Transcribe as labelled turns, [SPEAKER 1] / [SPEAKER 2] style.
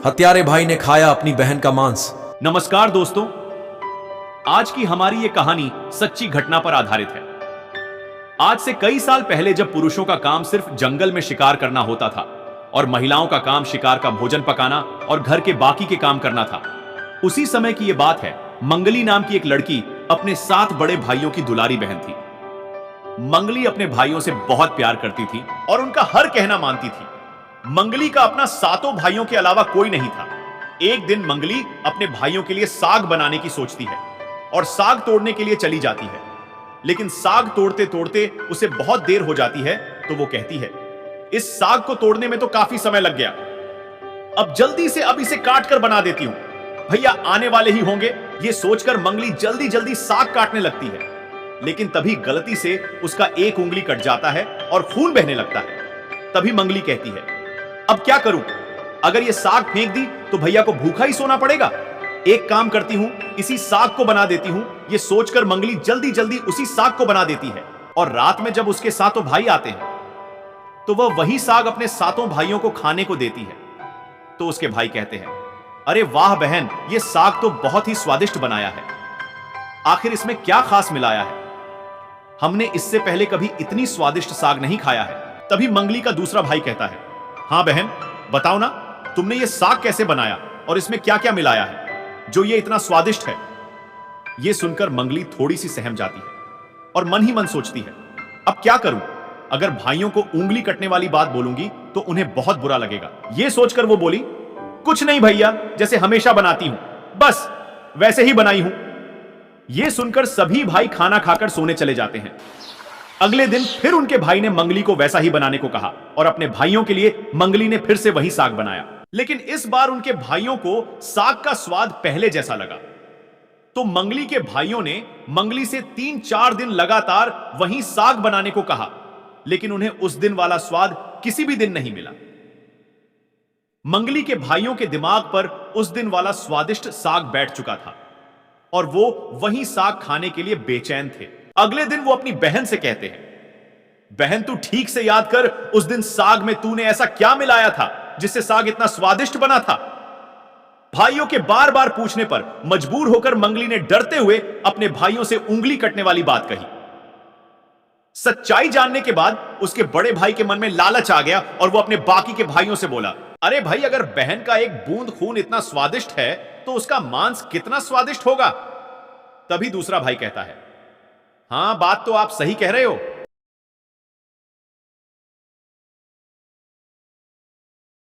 [SPEAKER 1] हत्यारे भाई ने खाया अपनी बहन का मांस।
[SPEAKER 2] नमस्कार दोस्तों, आज की हमारी ये कहानी सच्ची घटना पर आधारित है। आज से कई साल पहले जब पुरुषों का काम सिर्फ जंगल में शिकार करना होता था और महिलाओं का काम शिकार का भोजन पकाना और घर के बाकी के काम करना था, उसी समय की यह बात है। मंगली नाम की एक लड़की अपने 7 बड़े भाइयों की दुलारी बहन थी। मंगली अपने भाइयों से बहुत प्यार करती थी और उनका हर कहना मानती थी। मंगली का अपना 7 भाइयों के अलावा कोई नहीं था। एक दिन मंगली अपने भाइयों के लिए साग बनाने की सोचती है और साग तोड़ने के लिए चली जाती है, लेकिन साग तोड़ते तोड़ते उसे बहुत देर हो जाती है, तो वो कहती है, इस साग को तोड़ने में तो काफी समय लग गया, अब जल्दी से अब इसे काट कर बना देती हूं, भैया आने वाले ही होंगे। ये सोचकर मंगली जल्दी जल्दी साग काटने लगती है, लेकिन तभी गलती से उसका एक उंगली कट जाता है और खून बहने लगता है। तभी मंगली कहती है, अब क्या करूं? अगर ये साग फेंक दी तो भैया को भूखा ही सोना पड़ेगा। एक काम करती हूं, इसी साग को बना देती हूं। ये सोचकर मंगली जल्दी जल्दी उसी साग को बना देती है और रात में जब उसके 7 भाई आते हैं तो वह वही साग अपने 7 भाइयों को खाने को देती है। तो उसके भाई कहते हैं, अरे वाह बहन, ये साग तो बहुत ही स्वादिष्ट बनाया है, आखिर इसमें क्या खास मिलाया है? हमने इससे पहले कभी इतनी स्वादिष्ट साग नहीं खाया है। तभी मंगली का दूसरा भाई कहता है, हाँ बहन, बताओ ना, तुमने ये साग कैसे बनाया और इसमें क्या क्या मिलाया है जो ये इतना स्वादिष्ट है? ये सुनकर मंगली थोड़ी सी सहम जाती है और मन ही मन सोचती है, अब क्या करूं? अगर भाइयों को उंगली कटने वाली बात बोलूंगी तो उन्हें बहुत बुरा लगेगा। ये सोचकर वो बोली, कुछ नहीं भैया, जैसे हमेशा बनाती हूं, बस वैसे ही बनाई हूं। यह सुनकर सभी भाई खाना खाकर सोने चले जाते हैं। अगले दिन फिर उनके भाई ने मंगली को वैसा ही बनाने को कहा और अपने भाइयों के लिए मंगली ने फिर से वही साग बनाया, लेकिन इस बार उनके भाइयों को साग का स्वाद पहले जैसा लगा। तो मंगली के भाइयों ने मंगली से 3-4 दिन लगातार वही साग बनाने को कहा, लेकिन उन्हें उस दिन वाला स्वाद किसी भी दिन नहीं मिला। मंगली के भाइयों के दिमाग पर उस दिन वाला स्वादिष्ट साग बैठ चुका था और वो वही साग खाने के लिए बेचैन थे। अगले दिन वो अपनी बहन से कहते हैं, बहन तू ठीक से याद कर, उस दिन साग में तूने ऐसा क्या मिलाया था जिससे साग इतना स्वादिष्ट बना था? भाइयों के बार बार पूछने पर मजबूर होकर मंगली ने डरते हुए अपने भाइयों से उंगली कटने वाली बात कही। सच्चाई जानने के बाद उसके बड़े भाई के मन में लालच आ गया और वो अपने बाकी के भाइयों से बोला, अरे भाई, अगर बहन का एक बूंद खून इतना स्वादिष्ट है तो उसका मांस कितना स्वादिष्ट होगा? तभी दूसरा भाई कहता है, हां, बात तो आप सही कह रहे हो,